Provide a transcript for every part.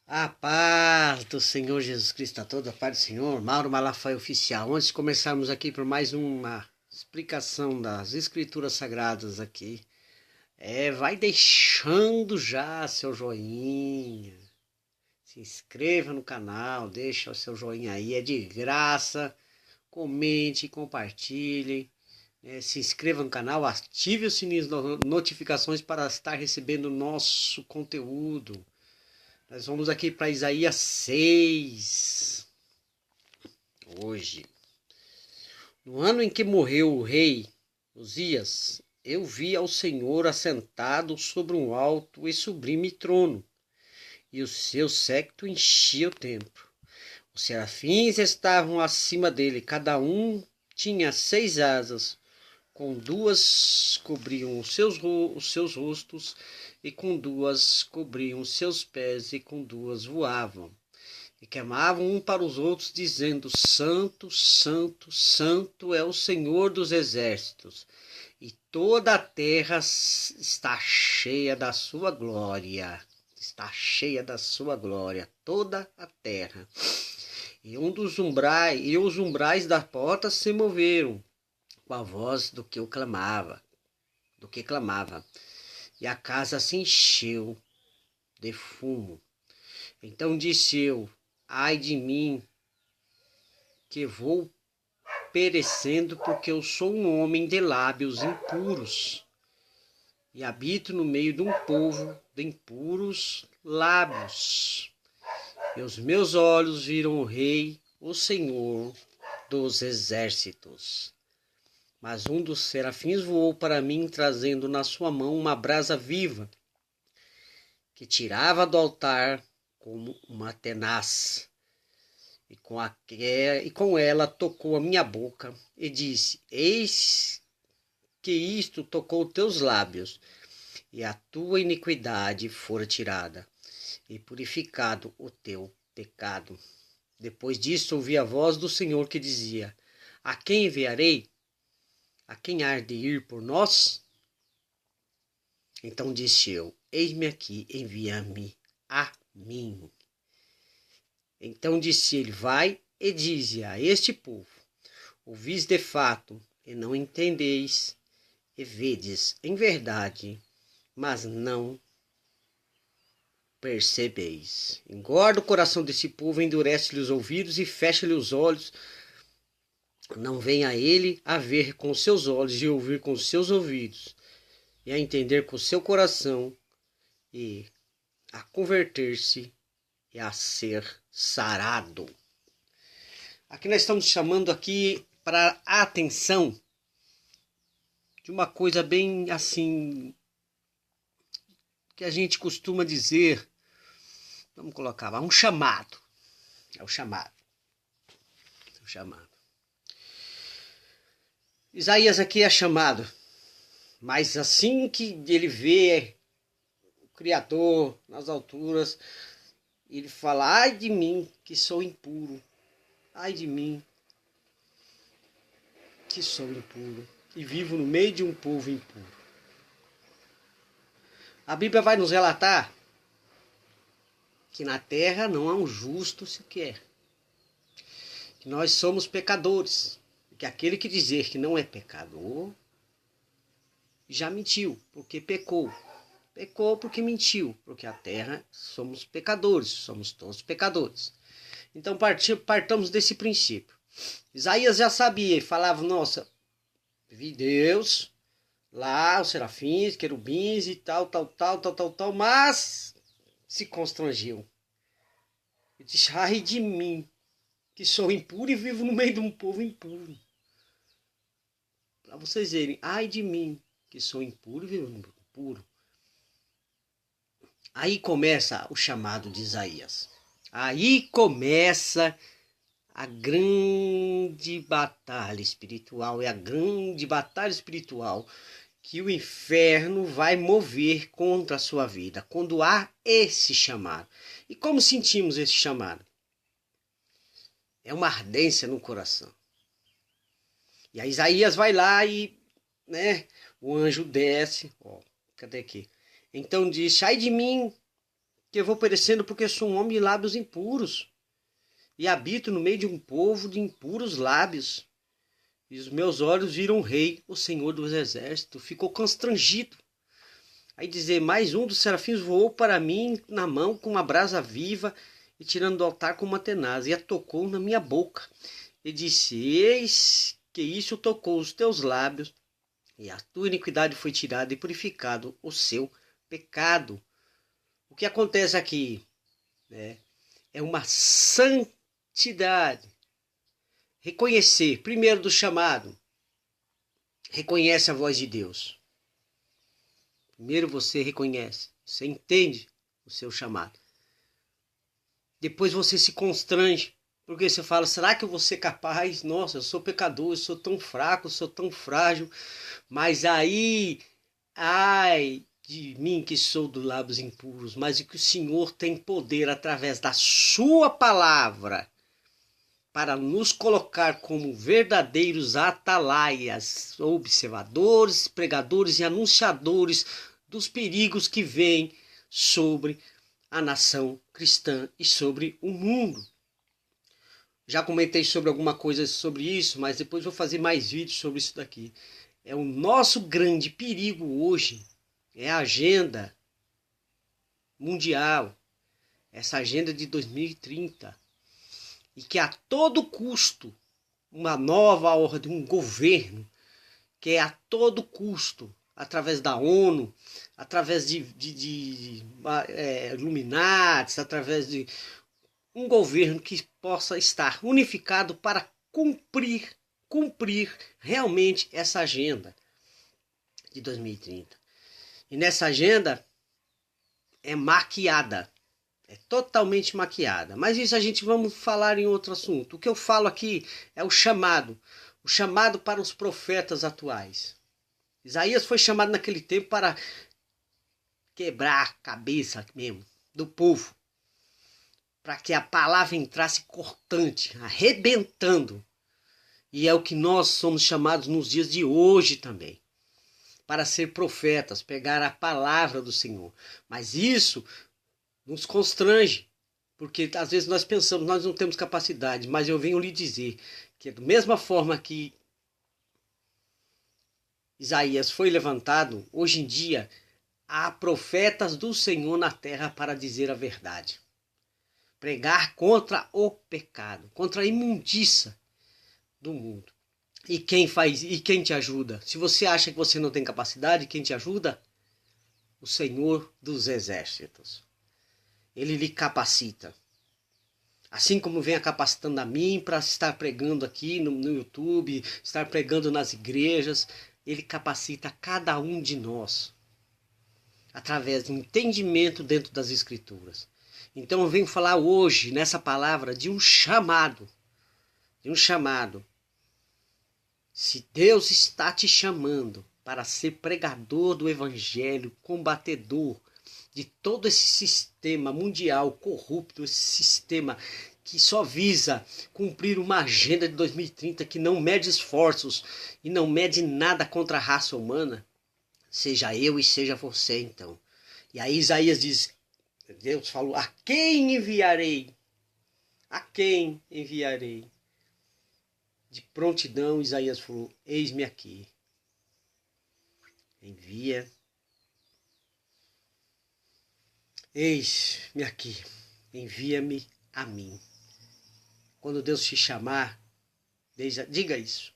A paz do Senhor Jesus Cristo a todos, a paz do Senhor. Mauro Malafaia Oficial. Antes de começarmos aqui por mais uma explicação das Escrituras Sagradas aqui, vai deixando já seu joinha, se inscreva no canal, deixa o seu joinha aí, é de graça, comente, compartilhe, se inscreva no canal, ative o sininho de notificações para estar recebendo o nosso conteúdo. Nós vamos aqui para Isaías 6. Hoje. No ano em que morreu o rei Uzias, eu vi ao Senhor assentado sobre um alto e sublime trono, e o seu séquito enchia o templo. Os serafins estavam acima dele, cada um tinha 6 asas, com 2 cobriam os seus rostos, e com 2 cobriam os seus pés, e com 2 voavam. E clamavam um para os outros, dizendo: Santo, Santo, Santo é o Senhor dos exércitos, e toda a terra está cheia da sua glória. Está cheia da sua glória, toda a terra. E os umbrais da porta se moveram com a voz do que clamava. E a casa se encheu de fumo. Então disse eu: ai de mim, que vou perecendo, porque eu sou um homem de lábios impuros, e habito no meio de um povo de impuros lábios. E os meus olhos viram o Rei, o Senhor dos exércitos. Mas um dos serafins voou para mim, trazendo na sua mão uma brasa viva, que tirava do altar como uma tenaz. E com ela tocou a minha boca e disse: eis que isto tocou teus lábios, e a tua iniquidade fora tirada, e purificado o teu pecado. Depois disso ouvi a voz do Senhor que dizia: a quem enviarei? A quem há de ir por nós? Então disse eu: eis-me aqui, envia-me a mim. Então disse ele: vai e dize a este povo: ouvis de fato, e não entendeis, e vedes em verdade, mas não percebeis. Engorda o coração desse povo, endurece-lhe os ouvidos e fecha-lhe os olhos. Não vem a ele a ver com os seus olhos e ouvir com os seus ouvidos, e a entender com o seu coração, e a converter-se e a ser sarado. Aqui nós estamos chamando aqui para a atenção de uma coisa bem assim, que a gente costuma dizer, vamos colocar lá, um chamado. É o chamado. O chamado. Isaías aqui é chamado, mas assim que ele vê o Criador nas alturas, ele fala: ai de mim que sou impuro, ai de mim que sou impuro e vivo no meio de um povo impuro. A Bíblia vai nos relatar que na terra não há um justo sequer, que nós somos pecadores, que aquele que dizer que não é pecador já mentiu, porque pecou. Pecou porque mentiu, porque a terra somos pecadores, somos todos pecadores. Então partamos desse princípio. Isaías já sabia e falava: nossa, vi Deus lá, os serafins, querubins e tal, mas se constrangiu. E disse: ai de mim, que sou impuro e vivo no meio de um povo impuro. Para vocês verem, ai de mim, que sou impuro e vivo no povo impuro. Aí começa o chamado de Isaías. Aí começa a grande batalha espiritual. É a grande batalha espiritual que o inferno vai mover contra a sua vida, quando há esse chamado. E como sentimos esse chamado? É uma ardência no coração. E a Isaías vai lá e, o anjo desce. Cadê aqui? Então diz: ai de mim, que eu vou perecendo porque sou um homem de lábios impuros e habito no meio de um povo de impuros lábios. E os meus olhos viram o rei, o Senhor dos exércitos. Ficou constrangido. Aí dizer, mais um dos serafins voou para mim na mão com uma brasa viva e tirando do altar com uma tenaz. E a tocou na minha boca. E disse, eis que isso tocou os teus lábios. E a tua iniquidade foi tirada e purificado o seu pecado. O que acontece aqui, né, é uma santidade. Reconhecer, primeiro do chamado, reconhece a voz de Deus. Primeiro você reconhece, você entende o seu chamado. Depois você se constrange, porque você fala, será que eu vou ser capaz? Nossa, eu sou pecador, eu sou tão fraco, eu sou tão frágil. Mas aí, ai de mim que sou dos lábios impuros, mas que o Senhor tem poder através da sua palavra para nos colocar como verdadeiros atalaias, observadores, pregadores e anunciadores dos perigos que vêm sobre a nação cristã e sobre o mundo. Já comentei sobre alguma coisa sobre isso, mas depois vou fazer mais vídeos sobre isso daqui. É o nosso grande perigo hoje, é a agenda mundial, essa agenda de 2030. E que a todo custo, uma nova ordem, um governo, que é a todo custo, através da ONU, através de Illuminatis, através de um governo que possa estar unificado para cumprir realmente essa agenda de 2030. E nessa agenda é maquiada. É totalmente maquiada. Mas isso a gente vamos falar em outro assunto. O que eu falo aqui é o chamado. O chamado para os profetas atuais. Isaías foi chamado naquele tempo para quebrar a cabeça mesmo do povo. Para que a palavra entrasse cortante, arrebentando. E é o que nós somos chamados nos dias de hoje também. Para ser profetas, pegar a palavra do Senhor. Mas isso nos constrange, porque às vezes nós pensamos, nós não temos capacidade, mas eu venho lhe dizer que da mesma forma que Isaías foi levantado, hoje em dia há profetas do Senhor na terra para dizer a verdade. Pregar contra o pecado, contra a imundícia do mundo. E quem faz, e quem te ajuda? Se você acha que você não tem capacidade, quem te ajuda? O Senhor dos exércitos. Ele lhe capacita. Assim como vem capacitando a mim para estar pregando aqui no YouTube, estar pregando nas igrejas, ele capacita cada um de nós. Através do entendimento dentro das Escrituras. Então eu venho falar hoje, nessa palavra, de um chamado. De um chamado. Se Deus está te chamando para ser pregador do Evangelho, combatedor de todo esse sistema mundial corrupto, esse sistema que só visa cumprir uma agenda de 2030 que não mede esforços e não mede nada contra a raça humana, seja eu e seja você então. E aí Isaías diz, Deus falou, a quem enviarei? A quem enviarei? De prontidão Isaías falou, eis-me aqui. Envia. Eis-me aqui, envia-me a mim. Quando Deus te chamar, diga isso.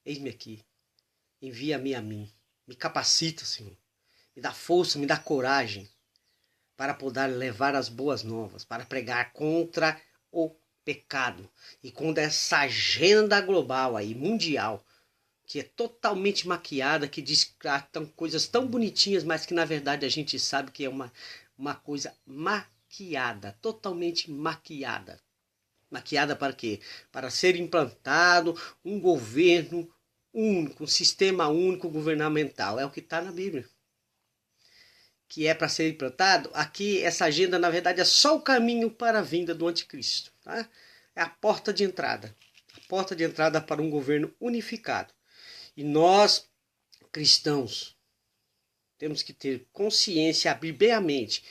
Eis-me aqui, envia-me a mim. Me capacita, Senhor. Me dá força, me dá coragem para poder levar as boas novas, para pregar contra o pecado. E contra essa agenda global aí, mundial, que é totalmente maquiada, que diz que estão coisas tão bonitinhas, mas que na verdade a gente sabe que é uma coisa maquiada, totalmente maquiada. Maquiada para quê? Para ser implantado um governo único, um sistema único governamental. É o que está na Bíblia. Que é para ser implantado. Aqui, essa agenda, na verdade, é só o caminho para a vinda do anticristo. Tá? É a porta de entrada. A porta de entrada para um governo unificado. E nós, cristãos, temos que ter consciência, abrir bem a mente,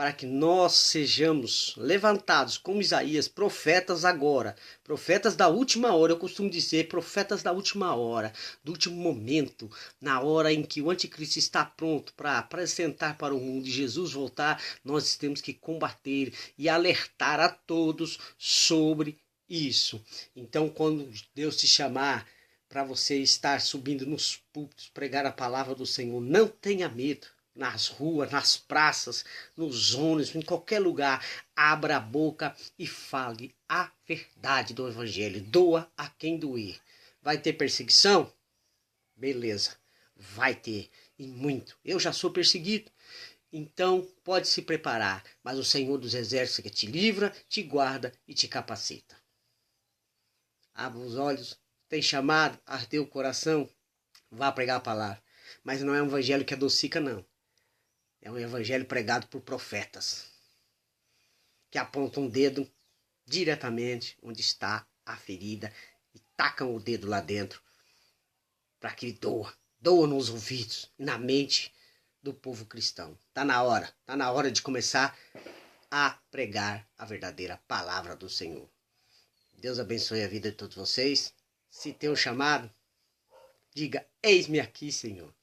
para que nós sejamos levantados como Isaías, profetas agora, profetas da última hora. Eu costumo dizer profetas da última hora, do último momento, na hora em que o anticristo está pronto para apresentar para o mundo e Jesus voltar. Nós temos que combater e alertar a todos sobre isso. Então, quando Deus te chamar para você estar subindo nos púlpitos, pregar a palavra do Senhor, não tenha medo. Nas ruas, nas praças, nos ônibus, em qualquer lugar, abra a boca e fale a verdade do evangelho. Doa a quem doer. Vai ter perseguição? Beleza, vai ter, e muito. Eu já sou perseguido, então pode se preparar, mas o Senhor dos Exércitos que te livra, te guarda e te capacita. Abra os olhos, tem chamado, ardeu o coração, vá pregar a palavra. Mas não é um evangelho que adocica, não. É um evangelho pregado por profetas, que apontam o dedo diretamente onde está a ferida e tacam o dedo lá dentro para que doa nos ouvidos e na mente do povo cristão. Está na hora de começar a pregar a verdadeira palavra do Senhor. Deus abençoe a vida de todos vocês. Se tem um chamado, diga: eis-me aqui, Senhor.